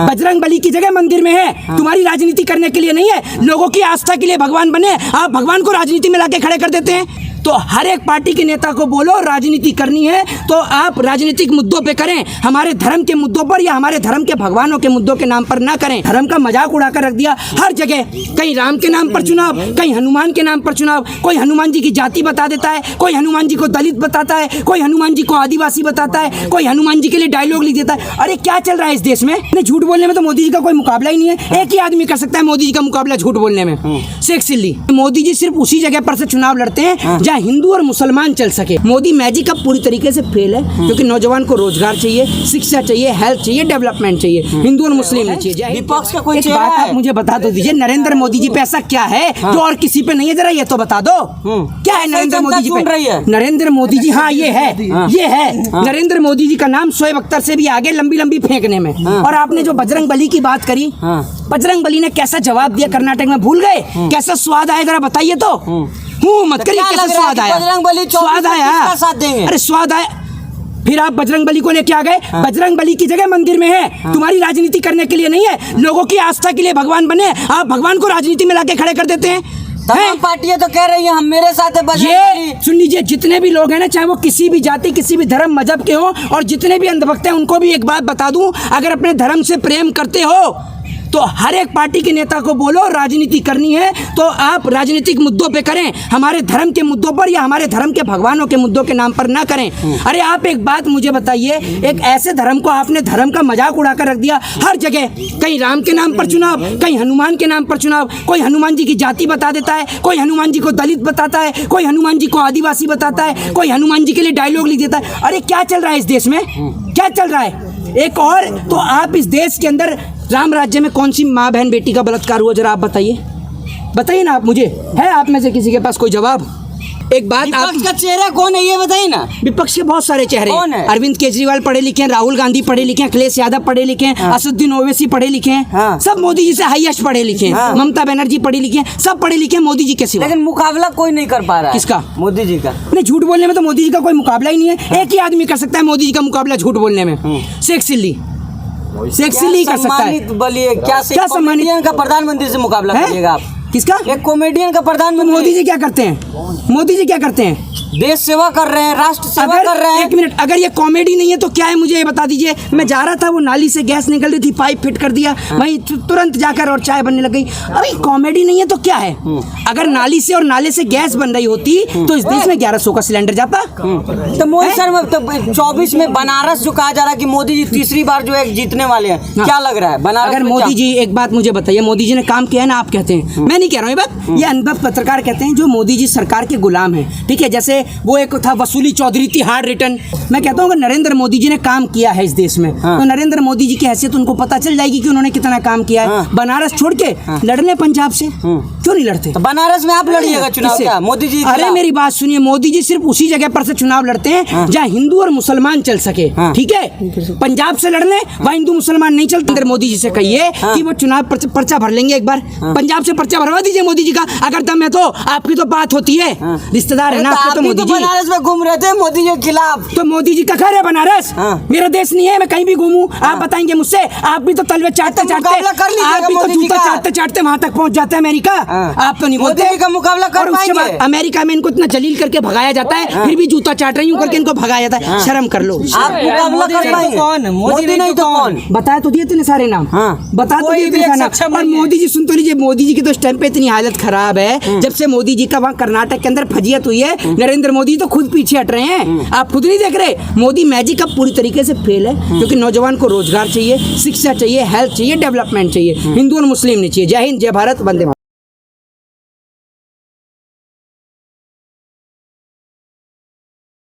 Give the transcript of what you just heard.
बजरंग बली की जगह मंदिर में है। तुम्हारी राजनीति करने के लिए नहीं है, लोगों की आस्था के लिए भगवान बने, आप भगवान को राजनीति में लाके खड़े कर देते हैं। तो हर एक पार्टी के नेता को बोलो राजनीति करनी है तो आप राजनीतिक मुद्दों पे करें, हमारे धर्म के मुद्दों पर या हमारे धर्म के भगवानों के मुद्दों के नाम पर ना करें। धर्म का मजाक उड़ाकर रख दिया हर जगह, कहीं राम के नाम पर चुनाव, कहीं हनुमान के नाम पर चुनाव, कोई हनुमान जी की जाति बता देता है, कोई हनुमान जी को दलित बताता है, कोई हनुमान जी को आदिवासी बताता है, कोई हनुमान जी के लिए डायलॉग लिख देता है। अरे क्या चल रहा है इस देश में? झूठ बोलने में तो मोदी जी का कोई मुकाबला ही नहीं है, एक ही आदमी कर सकता है मोदी जी का मुकाबला झूठ बोलने में, शेख सिल्ली। मोदी जी सिर्फ उसी जगह पर से चुनाव लड़ते हैं जहाँ हिंदू और मुसलमान चल सके। मोदी मैजिक अब पूरी तरीके से फेल है, क्योंकि नौजवान को रोजगार चाहिए, शिक्षा चाहिए, हेल्थ चाहिए, डेवलपमेंट चाहिए, हिंदू और मुस्लिम नहीं चाहिए। विपक्ष का कोई एक बात आप मुझे बता दो दीजिए, नरेंद्र मोदी जी पे ऐसा क्या है जो और किसी पे नहीं है? जरा ये तो बता दो क्या है नरेंद्र मोदी जी पे? नरेंद्र मोदी जी, हाँ ये है नरेंद्र मोदी जी का नाम शोएब अख्तर से भी आगे लंबी लंबी फेंकने में। और आपने जो बजरंग बली की बात करी, बजरंग बली ने कैसा जवाब दिया कर्नाटक में, भूल गए? कैसा स्वाद आया जरा बताइए तो। मत करिए, कैसा स्वाद आया? स्वाद आया, साथ देंगे। अरे स्वाद आया, फिर आप बजरंग बली को लेके आ गए। बजरंग बली की जगह मंदिर में है, तुम्हारी राजनीति करने के लिए नहीं है, लोगों की आस्था के लिए भगवान बने, आप भगवान को राजनीति में लाके खड़े कर देते हैं। तमाम पार्टियां तो कह रही हैं हम मेरे साथ है बजरंग बली। ये सुन लीजिए, जितने भी लोग हैं ना, चाहे वो किसी भी जाति, किसी भी धर्म मजहब के हो, और जितने भी अंधभक्त हैं, उनको भी एक बात बता दूं, अगर अपने धर्म से प्रेम करते हो तो हर एक पार्टी के नेता को बोलो राजनीति करनी है तो आप राजनीतिक मुद्दों पे करें, हमारे धर्म के मुद्दों पर या हमारे धर्म के भगवानों के मुद्दों के नाम पर ना करें। अरे आप एक बात मुझे बताइए, एक ऐसे धर्म को आपने धर्म का मजाक उड़ाकर रख दिया हर जगह, कहीं राम के नाम पर चुनाव, कहीं हनुमान के नाम पर चुनाव, कोई हनुमान जी की जाति बता देता है, कोई हनुमान जी को दलित बताता है, कोई हनुमान जी को आदिवासी बताता है, कोई हनुमान जी के लिए डायलॉग लिख देता है। अरे क्या चल रहा है इस देश में? क्या चल रहा है? एक और तो आप इस देश के अंदर राम राज्य में कौन सी माँ बहन बेटी का बलात्कार हुआ, जरा आप बताइए ना आप मुझे, है आप में से किसी के पास कोई जवाब? एक बात, आप का चेहरा कौन है ये बताइए ना। विपक्ष के बहुत सारे चेहरे कौन है? अरविंद केजरीवाल पढ़े लिखे हैं, राहुल गांधी पढ़े लिखे हैं, अखिलेश यादव पढ़े लिखे हैं, असदुद्दीन ओवैसी पढ़े लिखे हैं, सब मोदी जी से हाईएस्ट पढ़े लिखे हैं, ममता बनर्जी पढ़ी लिखी हैं, सब पढ़े लिखे हैं मोदी जी के सिवा। लेकिन मुकाबला कोई नहीं कर पा रहा है। किसका? मोदी जी का। नहीं, झूठ बोलने में तो मोदी जी का कोई मुकाबला ही नहीं है, एक ही आदमी कर सकता है मोदी जी का मुकाबला झूठ बोलने में, शेख सिल्ली। शेख सिल्ली कर सकता है। बोलिए क्या सम्मानित का प्रधानमंत्री से मुकाबला करिएगा आप? किसका? एक कॉमेडियन का प्रधानमंत्री। मोदी जी क्या करते हैं? मोदी जी क्या करते हैं? देश सेवा कर रहे हैं, राष्ट्र सेवा कर रहे हैं। एक मिनट, अगर ये कॉमेडी नहीं है तो क्या है मुझे ये बता दीजिए। मैं जा रहा था, वो नाली से गैस निकल रही थी, पाइप फिट कर दिया, वहीं तुरंत जाकर और चाय बनने लग गई। अरे कॉमेडी नहीं है तो क्या है? अगर नाली से और नाले से गैस बन रही होती तो इस देश में 1100 का सिलेंडर जाता। तो मोदी सर, तो 24 में बनारस जो कहा जा रहा है कि मोदी जी तीसरी बार जो है जीतने वाले हैं, क्या लग रहा है बनारस? अगर मोदी जी, एक बात मुझे बताइए, मोदी जी ने काम किया है ना, आप कहते हैं, मैं नहीं कह रहा हूँ ये बात, ये अनुभव पत्रकार कहते हैं जो मोदी जी सरकार के गुलाम हैं, ठीक है। जैसे वो एक था वसूली चौधरी थी, हार्ड रिटर्न। मैं कहता हूँ अगर नरेंद्र मोदी जी ने काम किया है इस देश में, तो नरेंद्र मोदी जी की हैसियत उनको पता चल जाएगी कि उन्होंने कितना काम किया है। बनारस छोड़ के लड़ ले पंजाब से, क्यों नहीं लड़ते? तो बनारस में आप लड़िएगा चुनाव क्या? मोदी जी? अरे मेरी बात सुनिए, मोदी जी सिर्फ उसी जगह पर से चुनाव लड़ते हैं जहाँ हिंदू और मुसलमान चल सके, ठीक है। पंजाब से लड़ ले, वहाँ हिंदू मुसलमान नहीं चलते। नरेंद्र मोदी जी से कहिए कि वो चुनाव पर्चा भर लेंगे, एक बार पंजाब से पर्चा भरवा दीजिए मोदी जी का। अगर दम है तो आपकी तो बात होती है, रिश्तेदार है ना आपके तो मोदी जी। बनारस में घूम रहे थे मोदी जी के खिलाफ, तो मोदी जी का घर है बनारस, मेरा देश नहीं है, मैं कहीं भी घूमूं। आप बताएंगे मुझसे, आप भी तो तलवे चाटते चाटते, आप भी तो जूता चाटते चाटते वहां तक पहुंच जाते हैं अमेरिका। आप तो नहीं बोलते। मोदी जी का मुकाबला कर पाएंगे? अमेरिका में इनको इतना जलील करके भगाया जाता है, फिर भी जूता चाट रही हूँ करके इनको भगाया जाता है। शर्म कर लो। आप मुकाबला कर पाएंगे? कौन? मोदी नहीं तो कौन? बताया तो दिए इतने सारे नाम, बता तो दिए इतने सारे नाम। और मोदी जी, सुन तो लीजिए, मोदी जी की तो इस टाइम पे इतनी हालत खराब है, जब से मोदी जी का वहाँ कर्नाटक के अंदर फजीयत हुई है, नरेंद्र मोदी तो खुद पीछे हट रहे हैं। आप खुद नहीं देख रहे? मोदी मैजिक अब पूरी तरीके से फेल है, क्योंकि नौजवान को रोजगार चाहिए, शिक्षा चाहिए, हेल्थ चाहिए, डेवलपमेंट चाहिए, हिंदू और मुस्लिम नहीं चाहिए। जय हिंद, जय भारत, वंदे मातरम।